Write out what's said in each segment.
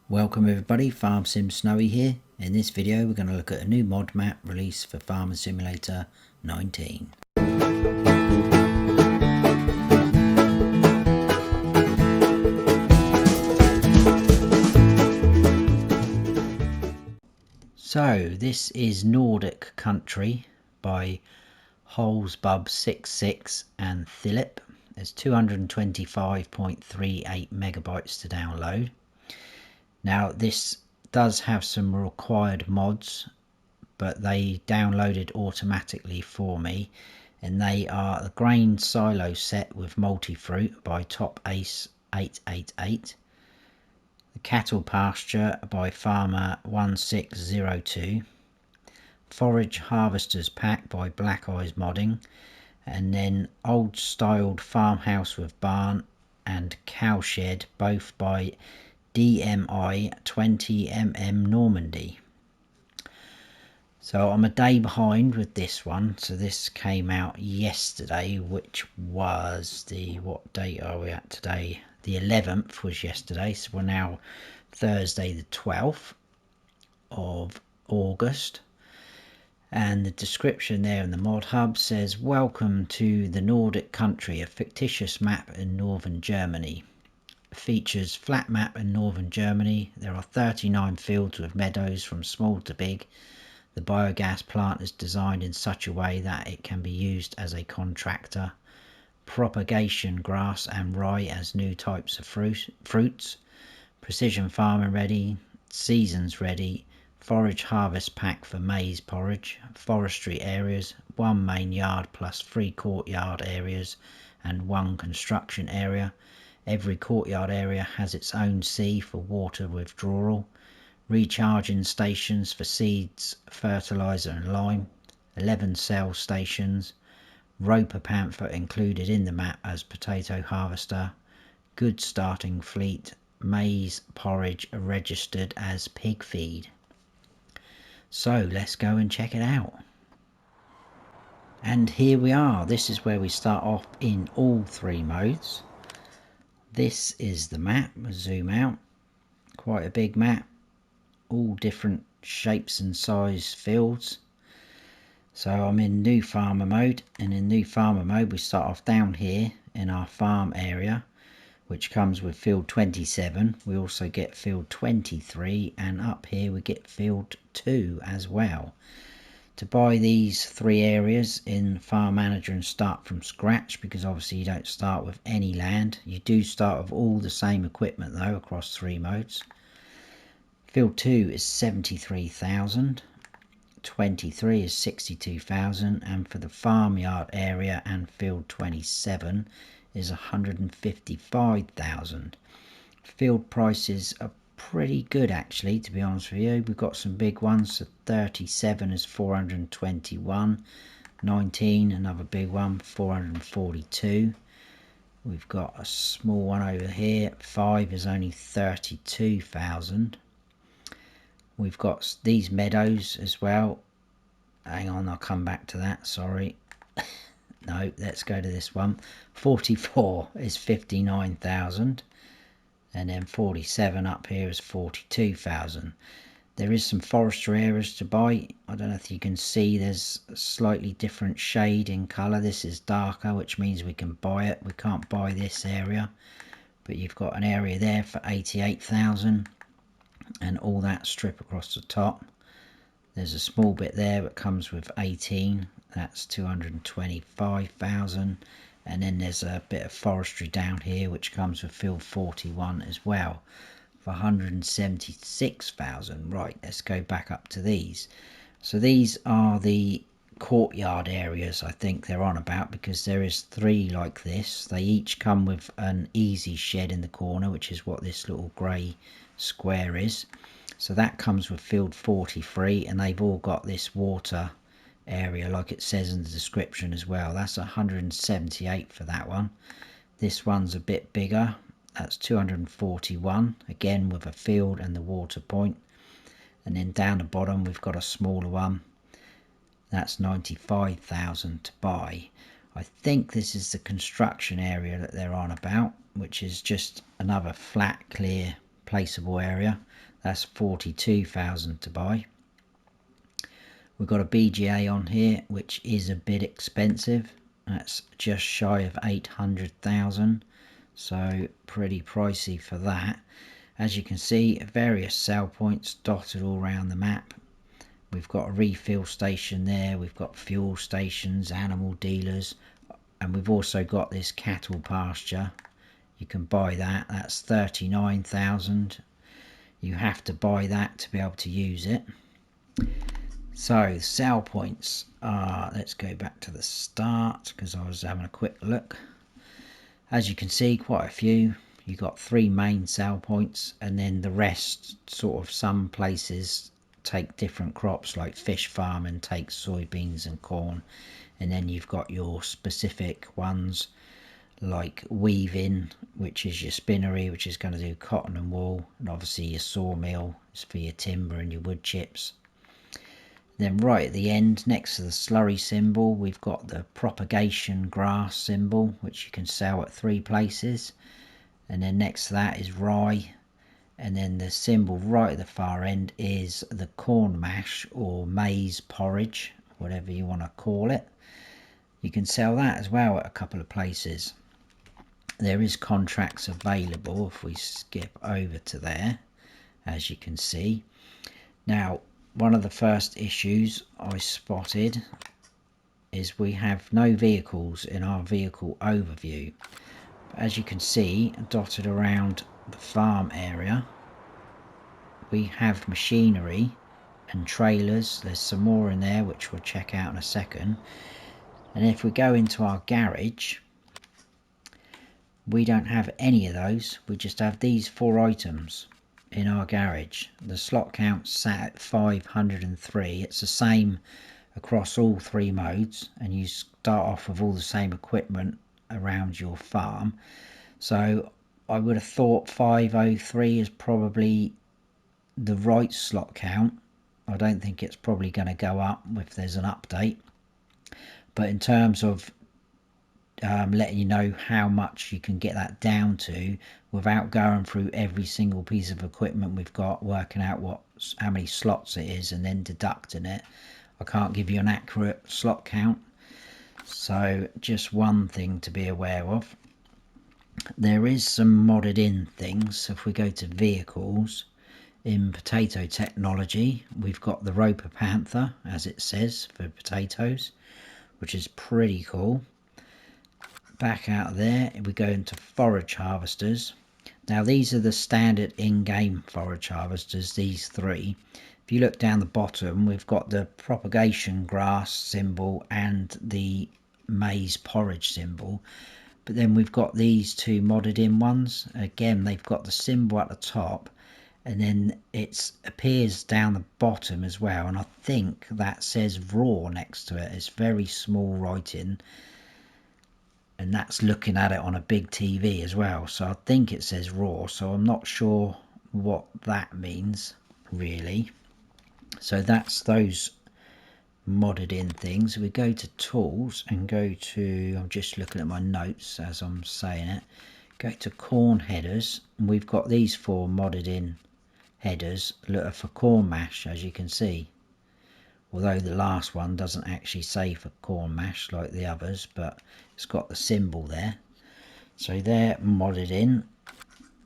Welcome everybody, Farm Sim Snowy here. In this video we're going to look at a new mod map released for Farming Simulator 19. So this is Nordic Country by Holesbub66 and ThiluLP. There's 225.38 megabytes to download. Now this does have some required mods, but they downloaded automatically for me, and they are a grain silo set with multi-fruit by Top Ace 888, the cattle pasture by Farmer 1602, forage harvesters pack by Black Eyes Modding, and then old styled farmhouse with barn and cowshed both by DMI 20mm Normandy. So I'm a day behind with this one, so this came out yesterday, which was what date are we at today? The 11th was yesterday, so we're now Thursday the 12th of August. And the description there in the mod hub says, welcome to the Nordic Country, a fictitious map in northern Germany. Features flat map in northern Germany. There are 39 fields with meadows from small to big. The biogas plant is designed in such a way that it can be used as a contractor. Propagation grass and rye as new types of fruits. Precision farming ready. Seasons ready. Forage harvest pack for maize porridge. Forestry areas. 1 main yard plus 3 courtyard areas and 1 construction area. Every courtyard area has its own sea for water withdrawal. Recharging stations for seeds, fertilizer and lime. 11 cell stations. Roper Panther included in the map as potato harvester. Good starting fleet. Maize porridge registered as pig feed. So let's go and check it out. And here we are. This is where we start off in all 3 modes. This is the map. We'll zoom out. Quite a big map. All different shapes and size fields. So I'm in new farmer mode, and in new farmer mode we start off down here in our farm area, which comes with field 27. We also get field 23, and up here we get field 2 as well. To buy these 3 areas in Farm Manager and start from scratch, because obviously you don't start with any land. You do start with all the same equipment though across 3 modes. Field 2 is 73,000, 23 is 62,000, and for the farmyard area and field 27 is 155,000. Field prices are pretty good actually, to be honest with you. We've got some big ones. So 37 is 421, 19 another big one, 442. We've got a small one over here. 5 is only 32,000. We've got these meadows as well. Hang on, I'll come back to that, sorry. No, let's go to this one. 44 is 59,000. And then 47 up here is 42,000. There is some forestry areas to buy. I don't know if you can see, there's a slightly different shade in colour. This is darker, which means we can buy it. We can't buy this area, but you've got an area there for 88,000, and all that strip across the top. There's a small bit there that comes with 18. That's 225,000. And then there's a bit of forestry down here which comes with field 41 as well for 176,000. Right, let's go back up to these. So these are the courtyard areas I think they're on about, because there is 3 like this. They each come with an easy shed in the corner, which is what this little grey square is. So that comes with field 43, and they've all got this water area like it says in the description as well. That's 178 for that one. This one's a bit bigger. That's 241, again with a field and the water point. And then down the bottom we've got a smaller one. That's 95,000 to buy. I think this is the construction area that they're on about, which is just another flat clear placeable area. That's 42,000 to buy. We've got a BGA on here, which is a bit expensive. That's just shy of 800,000, so pretty pricey for that. As you can see, various sell points dotted all around the map. We've got a refill station there, we've got fuel stations, animal dealers, and we've also got this cattle pasture. You can buy that. That's 39,000. You have to buy that to be able to use it. So sell points are, let's go back to the start because I was having a quick look. As you can see, quite a few. You got 3 main sell points, and then the rest, sort of, some places take different crops, like fish farming takes soybeans and corn, and then you've got your specific ones like weaving, which is your spinnery, which is going to do cotton and wool, and obviously your sawmill is for your timber and your wood chips. Then right at the end, next to the slurry symbol, we've got the propagation grass symbol, which you can sell at 3 places. And then next to that is rye. And then the symbol right at the far end is the corn mash or maize porridge, whatever you want to call it. You can sell that as well at a couple of places. There is contracts available if we skip over to there, as you can see. Now, one of the first issues I spotted is we have no vehicles in our vehicle overview. As you can see, dotted around the farm area, we have machinery and trailers. There's some more in there which we'll check out in a second. And if we go into our garage, we don't have any of those. We just have these 4 items in our garage. The slot count sat at 503. It's the same across all 3 modes, and you start off with all the same equipment around your farm. So I would have thought 503 is probably the right slot count. I don't think it's probably going to go up if there's an update, but in terms of letting you know how much you can get that down to without going through every single piece of equipment we've got, working out how many slots it is and then deducting it, I can't give you an accurate slot count. So just one thing to be aware of. There is some modded in things. So if we go to vehicles, in potato technology, we've got the Roper Panther, as it says, for potatoes, which is pretty cool. Back out there, we go into forage harvesters. Now these are the standard in-game forage harvesters, these 3. If you look down the bottom, we've got the propagation grass symbol and the maize porridge symbol. But then we've got these 2 modded in ones. Again, they've got the symbol at the top, and then it appears down the bottom as well. And I think that says raw next to it. It's very small writing, and that's looking at it on a big TV as well. So I think it says raw, so I'm not sure what that means really. So that's those modded in things. We go to tools and go to, I'm just looking at my notes as I'm saying it, go to corn headers, and we've got these 4 modded in headers that are for corn mash, as you can see, although the last one doesn't actually say for corn mash like the others, but it's got the symbol there. So they're modded in.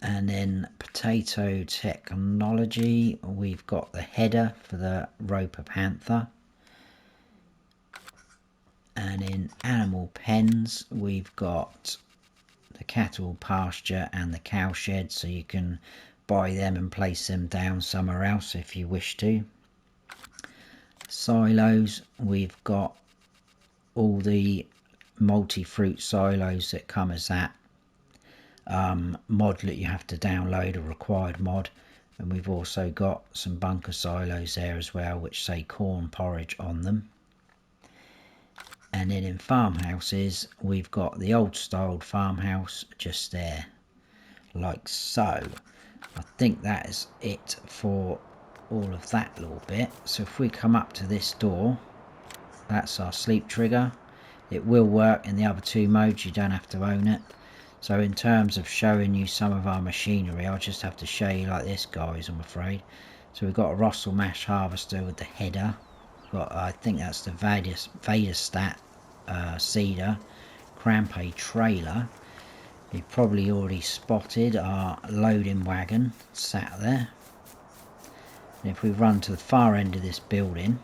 And then potato technology, we've got the header for the Roper Panther. And in animal pens, we've got the cattle pasture and the cow shed, so you can buy them and place them down somewhere else if you wish to. Silos, we've got all the multi-fruit silos that come as that mod that you have to download, a required mod. And we've also got some bunker silos there as well, which say corn porridge on them. And then in farmhouses, we've got the old styled farmhouse just there, like so. I think that is it for all of that little bit. So if we come up to this door, that's our sleep trigger. It will work in the other 2 modes, you don't have to own it. So in terms of showing you some of our machinery, I'll just have to show you like this, guys, I'm afraid. So we've got a Russell mash harvester with the header. Got, I think that's the Vaderstat seeder. Crampe trailer. You've probably already spotted our loading wagon sat there. And if we run to the far end of this building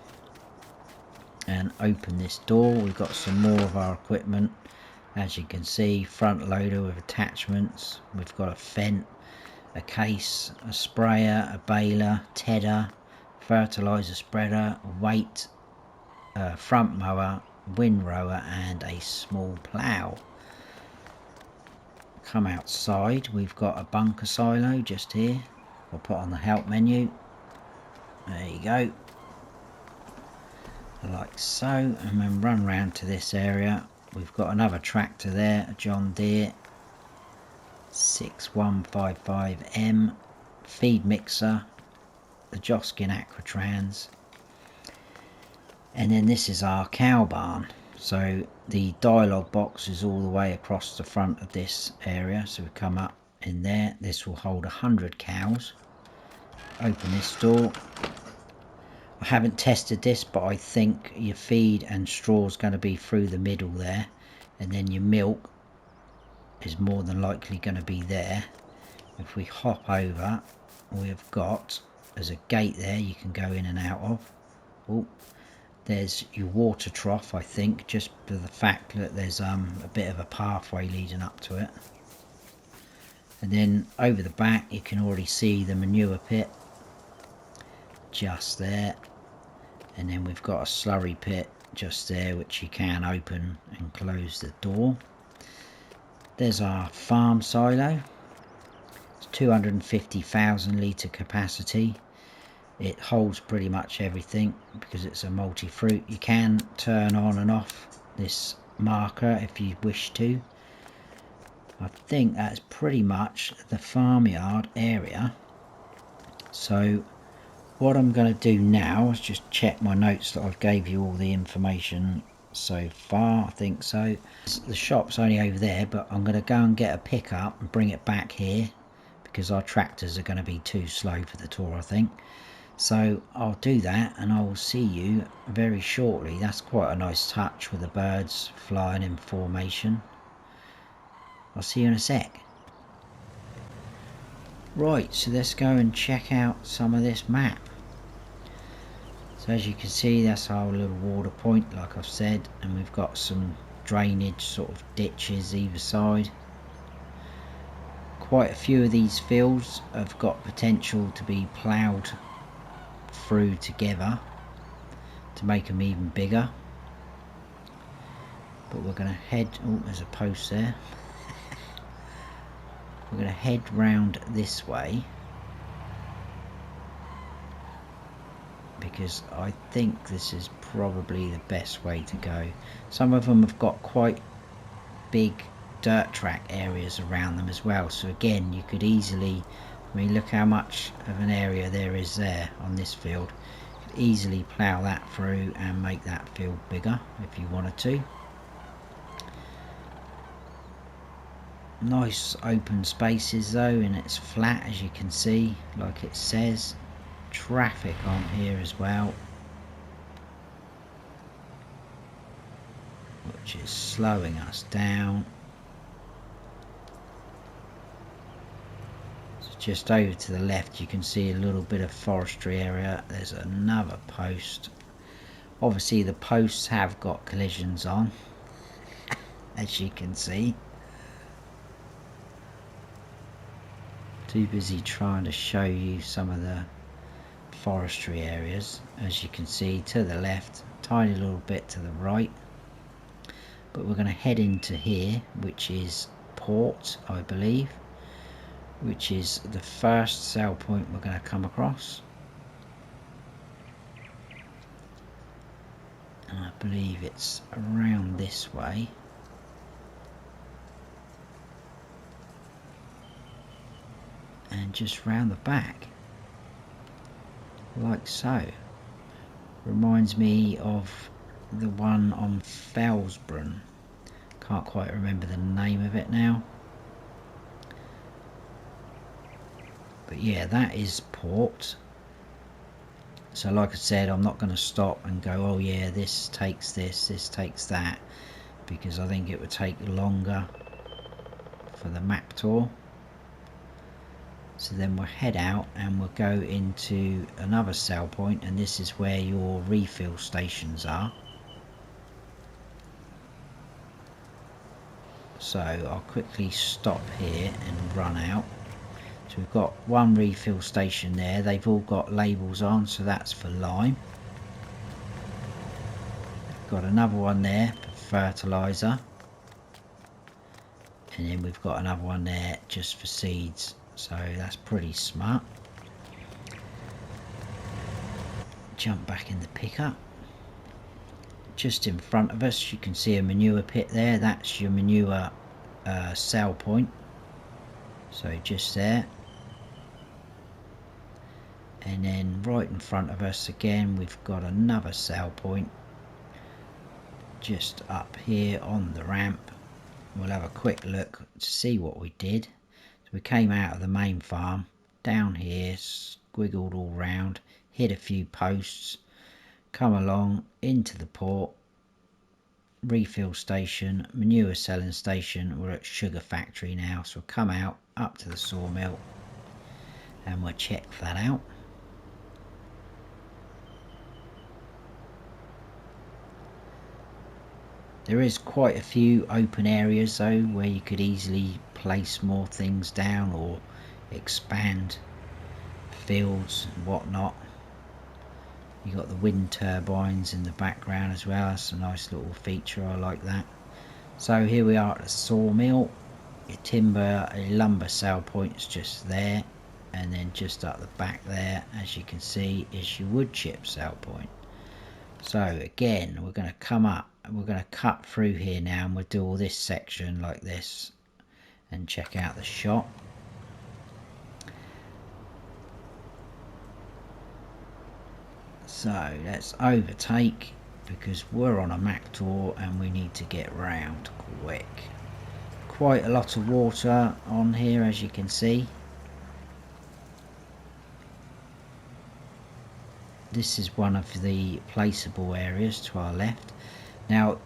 and open this door, we've got some more of our equipment. As you can see, front loader with attachments. We've got a fent, a case, a sprayer, a baler, tedder, fertilizer spreader, weight, front mower, windrower and a small plough. Come outside, we've got a bunker silo just here. I'll put on the help menu. There you go. Like so, and then run round to this area. We've got another tractor there, a John Deere 6155M, feed mixer, the Joskin Aquatrans, and then this is our cow barn. So the dialogue box is all the way across the front of this area, so we come up in there. This will hold 100 cows. Open this door. I haven't tested this, but I think your feed and straw is going to be through the middle there, and then your milk is more than likely going to be there. If we hop over, we've got, there's a gate there you can go in and out of. Oh, there's your water trough, I think, just for the fact that there's a bit of a pathway leading up to it. And then over the back you can already see the manure pit just there, and then we've got a slurry pit just there which you can open and close the door. There's our farm silo. It's 250,000 litre capacity. It holds pretty much everything because it's a multi-fruit. You can turn on and off this marker if you wish to. I think that's pretty much the farmyard area. So what I'm going to do now is just check my notes that I've gave you all the information so far. I think so. The shop's only over there, but I'm going to go and get a pickup and bring it back here because our tractors are going to be too slow for the tour, I think. So I'll do that and I will see you very shortly. That's quite a nice touch with the birds flying in formation. I'll see you in a sec. Right, so let's go and check out some of this map. So as you can see, that's our little water point, like I've said, and we've got some drainage sort of ditches either side. Quite a few of these fields have got potential to be ploughed through together to make them even bigger. But we're going to head, oh, there's a post there. We're going to head round this way because I think this is probably the best way to go. Some of them have got quite big dirt track areas around them as well, so again you could easily, I mean, look how much of an area there is there on this field. You could easily plough that through and make that field bigger if you wanted to. Nice open spaces though, and it's flat as you can see, like it says. Traffic on here as well, which is slowing us down. So just over to the left you can see a little bit of forestry area. There's another post. Obviously the posts have got collisions on, as you can see. Too busy trying to show you some of the forestry areas. As you can see to the left, tiny little bit to the right, but we're going to head into here, which is port, I believe, which is the first sell point we're going to come across, and I believe it's around this way. And just round the back, like so. Reminds me of the one on Felsbrunn. Can't quite remember the name of it now. But yeah, that is port. So like I said, I'm not going to stop and go, oh yeah, this takes this, this takes that, because I think it would take longer for the map tour. So then we'll head out and we'll go into another sell point, and this is where your refill stations are. So I'll quickly stop here and run out. So we've got one refill station there. They've all got labels on, so that's for lime. Got another one there for fertilizer, and then we've got another one there just for seeds. So that's pretty smart. Jump back in the pickup. Just in front of us you can see a manure pit there. That's your manure sell point, so just there. And then right in front of us again we've got another sell point just up here on the ramp. We'll have a quick look to see what we did. So we came out of the main farm, down here, squiggled all round, hit a few posts, come along into the port, refill station, manure selling station. We're at sugar factory now, so we'll come out up to the sawmill and we'll check that out. There is quite a few open areas though where you could easily place more things down or expand fields and whatnot. You got the wind turbines in the background as well. That's a nice little feature, I like that. So here we are at the sawmill. Your timber, a lumber sale point is just there, and then just up the back there, as you can see, is your wood chip sale point. So again, we're going to come up, we're going to cut through here now, and we'll do all this section like this and check out the shop. So let's overtake, because we're on a map tour and we need to get round quick. Quite a lot of water on here, as you can see. This is one of the placeable areas to our left. Now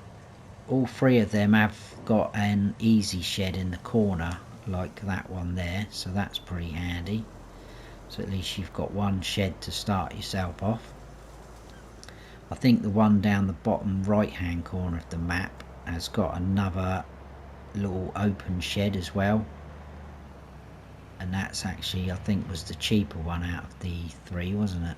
all three of them have got an easy shed in the corner like that one there, so that's pretty handy. So at least you've got one shed to start yourself off. I think the one down the bottom right hand corner of the map has got another little open shed as well, and that's actually, I think, was the cheaper one out of the three, wasn't it?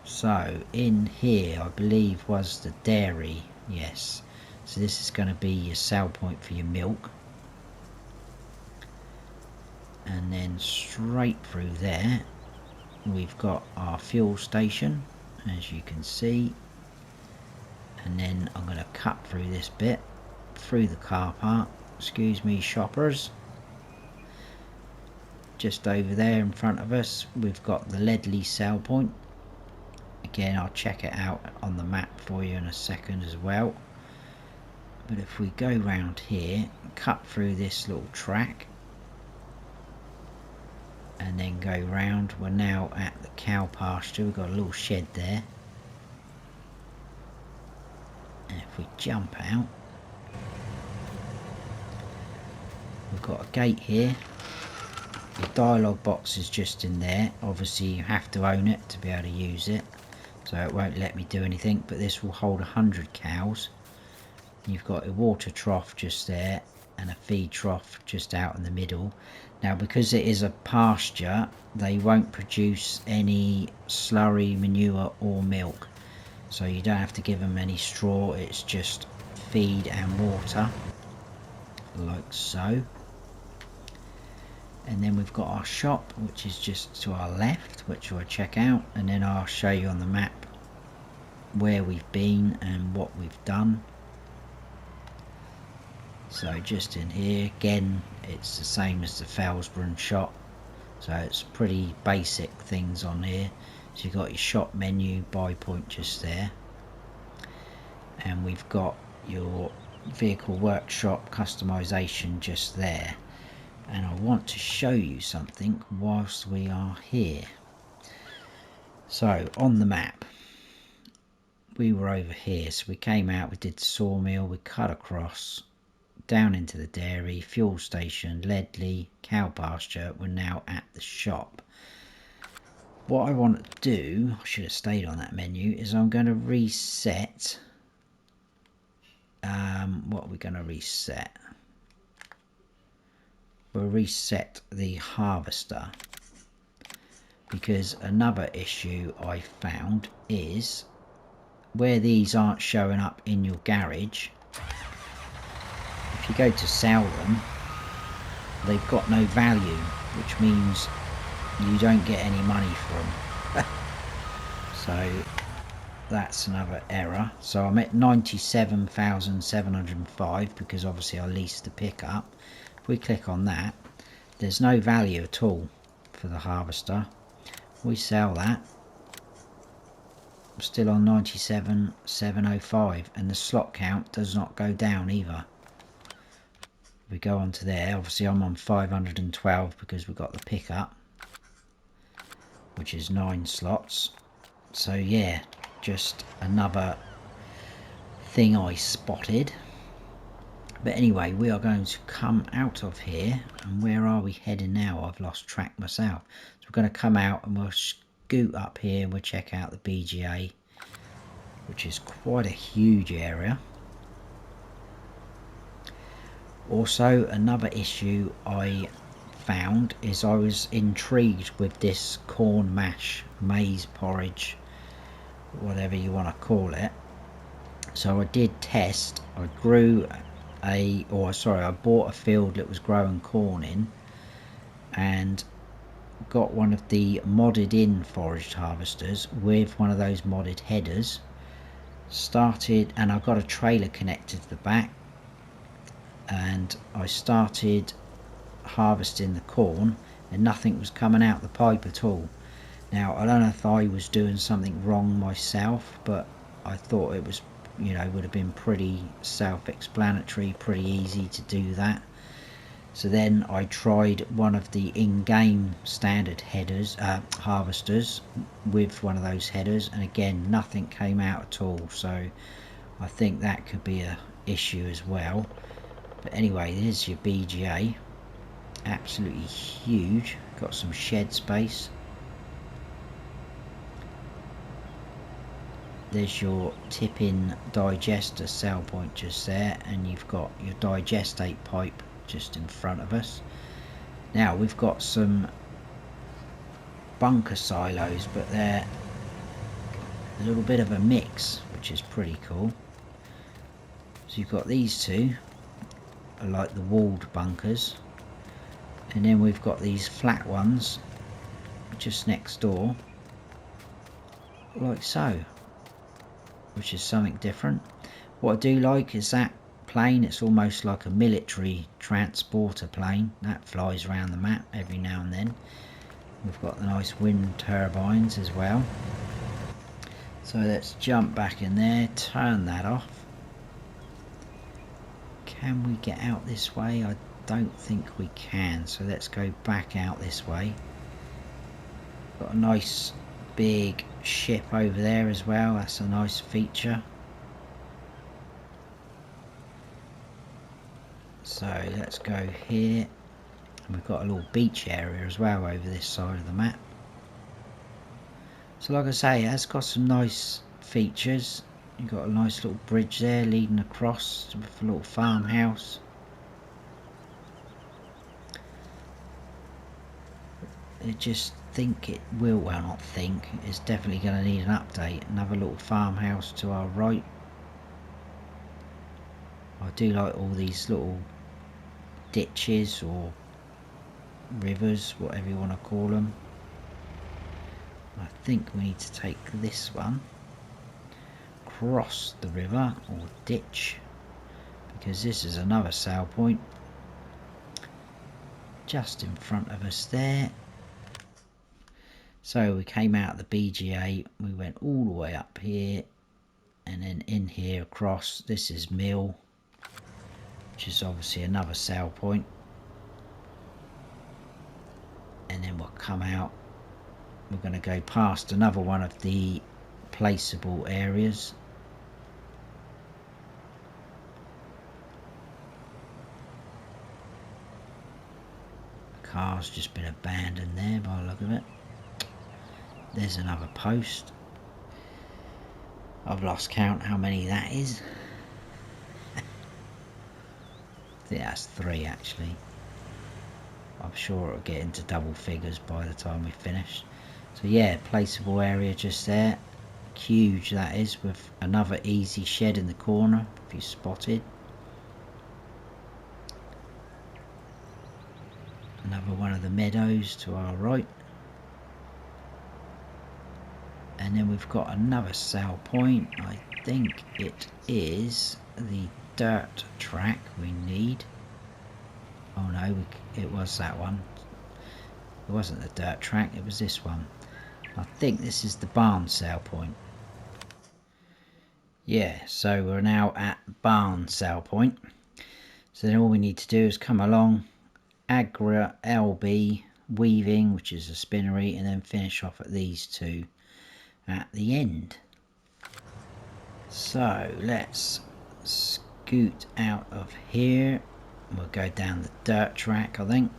So in here I believe was the dairy, yes. So this is going to be your sell point for your milk, and then straight through there we've got our fuel station, as you can see. And then I'm going to cut through this bit, through the car park. Excuse me, shoppers. Just over there in front of us we've got the Ledley sell point. Again, I'll check it out on the map for you in a second as well. But if we go round here, cut through this little track, and then go round, we're now at the cow pasture. We've got a little shed there, and if we jump out, we've got a gate here. The dialogue box is just in there. Obviously you have to own it to be able to use it, so it won't let me do anything, but this will hold 100 cows. You've got a water trough just there and a feed trough just out in the middle. Now because it is a pasture, they won't produce any slurry, manure or milk, so you don't have to give them any straw. It's just feed and water, like so. And then we've got our shop, which is just to our left, which we'll check out, and then I'll show you on the map where we've been and what we've done. So just in here again, it's the same as the Felsborough shop, so it's pretty basic things on here. So you've got your shop menu, buy point just there, and we've got your vehicle workshop customization just there. and I want to show you something whilst we are here. So on the map we were over here, so we came out, we did the sawmill, we cut across down into the dairy, fuel station, Ledley, cow pasture. We're now at the shop. What I want to do, I should have stayed on that menu, is I'm going to reset. What are we going to reset? We'll reset the harvester, because another issue I found is where these aren't showing up in your garage. If you go to sell them, they've got no value, which means you don't get any money for them. So that's another error. So I'm at 97,705 because obviously I leased the pickup. If we click on that, there's no value at all for the harvester. We sell that, I'm still on 97,705, and the slot count does not go down either. We go on to there, obviously I'm on 512 because we got the pickup, which is 9 slots. So yeah, just another thing I spotted. But anyway, we are going to come out of here, and where are we heading now? I've lost track myself. So we're going to come out and we'll scoot up here and we'll check out the BGA, which is quite a huge area. Also, another issue I found is I was intrigued with this corn mash, maize porridge, whatever you want to call it. So I did test. I bought a field that was growing corn in, and got one of the modded in foraged harvesters with one of those modded headers. Started, and I got a trailer connected to the back, and I started harvesting the corn, and nothing was coming out the pipe at all. Now I don't know if I was doing something wrong myself, but I thought it was, you know, would have been pretty self-explanatory, pretty easy to do that. So then I tried one of the in-game standard headers, harvesters, with one of those headers, and again nothing came out at all. So I think that could be a issue as well. But anyway, there's your BGA, absolutely huge, got some shed space. There's your tip-in digester cell point just there, and you've got your digestate pipe just in front of us. Now we've got some bunker silos, but they're a little bit of a mix, which is pretty cool. So you've got these two are like the walled bunkers, and then we've got these flat ones just next door, like so, which is something different. What I do like is that plane. It's almost like a military transporter plane that flies around the map every now and then. We've got the nice wind turbines as well. So let's jump back in there, turn that off. Can we get out this way? I don't think we can, so let's go back out this way. Got a nice big ship over there as well, that's a nice feature. So let's go here, and we've got a little beach area as well over this side of the map. So like I say, it has got some nice features. You've got a nice little bridge there leading across with a little farmhouse. I just think it will, well not think, it's definitely going to need an update. Another little farmhouse to our right. I do like all these little ditches or rivers, whatever you want to call them. I think we need to take this one, cross the river or ditch, because this is another sale point just in front of us there. So we came out of the BGA, we went all the way up here, and then in here across. This is Mill, which is obviously another sale point. and then we'll come out. We're going to go past another one of the placeable areas. The car's just been abandoned there by the look of it. There's another post. I've lost count how many that is. I think that's 3 actually. I'm sure it'll get into double figures by the time we finish. So yeah, placeable area just there. Huge that is, with another easy shed in the corner if you spotted. Another one of the meadows to our right. And then we've got another sale point. I think it is the dirt track we need. Oh no, it was that one. It wasn't the dirt track, it was this one. I think this is the barn sale point. Yeah, so we're now at barn sale point. So then all we need to do is come along, Agra LB, weaving, which is a spinnery, and then finish off at these 2 at the end. So let's scoot out of here. We'll go down the dirt track, I think.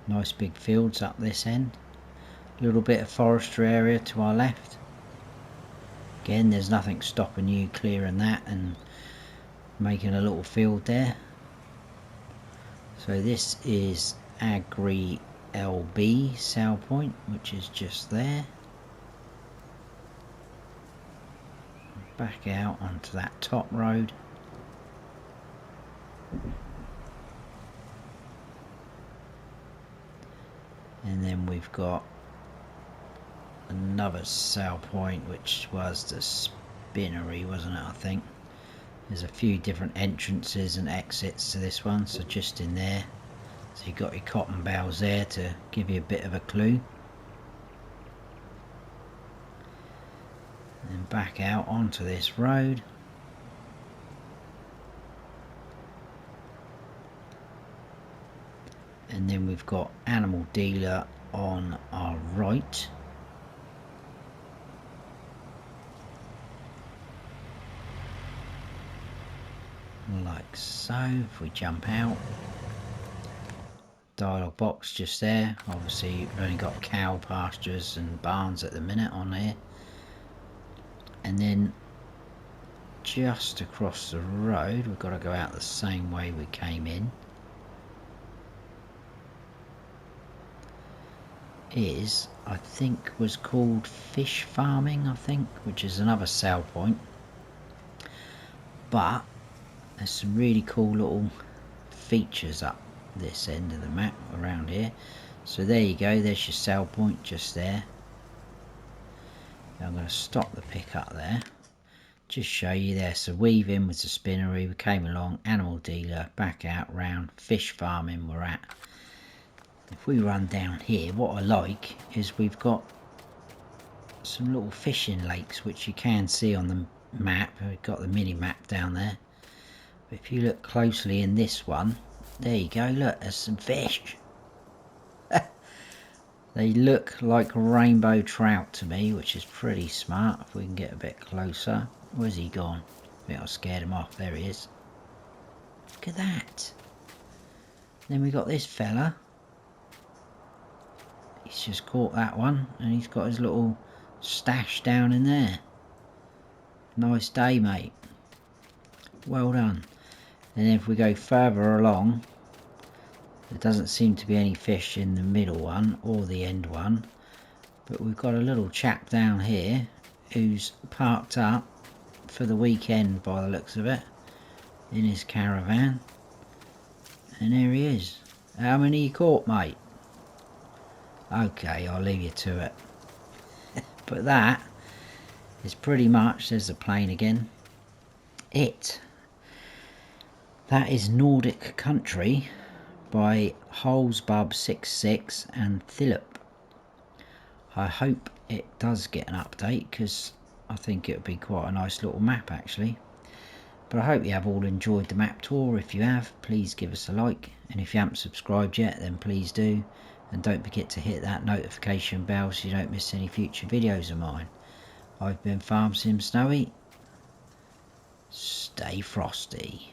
Nice big fields up this end. A little bit of forestry area to our left. Again, there's nothing stopping you clearing that and making a little field there. So this is Agri LB sale point, which is just there. Back out onto that top road. And then we've got another sale point, which was the spinnery, wasn't it? I think there's a few different entrances and exits to this one, so just in there. So you've got your cotton bales there to give you a bit of a clue. And back out onto this road. And then we've got animal dealer on our right. Like so. If we jump out, dialogue box just there. Obviously you've only got cow pastures and barns at the minute on there. And then just across the road, we've got to go out the same way we came in, is, I think, was called fish farming, I think, which is another sale point. But there's some really cool little features up this end of the map around here. So there you go, there's your sale point just there. Now I'm going to stop the pickup there, just show you there. So weaving with the spinnery, we came along, animal dealer, back out round, fish farming we're at. If we run down here, what I like is we've got some little fishing lakes which you can see on the map. We've got the mini map down there. But if you look closely in this one, there you go, look, there's some fish. They look like rainbow trout to me, which is pretty smart. If we can get a bit closer. Where's he gone? I think I scared him off. There he is. Look at that. Then we got this fella. He's just caught that one, and he's got his little stash down in there. Nice day, mate. Well done. And then if we go further along, there doesn't seem to be any fish in the middle one or the end one, but we've got a little chap down here who's parked up for the weekend by the looks of it in his caravan, and there he is. How many you caught, mate? Okay, I'll leave you to it. But that is pretty much, there's the plane again, that is Nordic Country by Holesbub66 and ThiluLP. I hope it does get an update, because I think it would be quite a nice little map actually. But I hope you have all enjoyed the map tour. If you have, please give us a like, and if you haven't subscribed yet, then please do, and don't forget to hit that notification bell so you don't miss any future videos of mine. I've been Farm Sim Snowy. Stay frosty.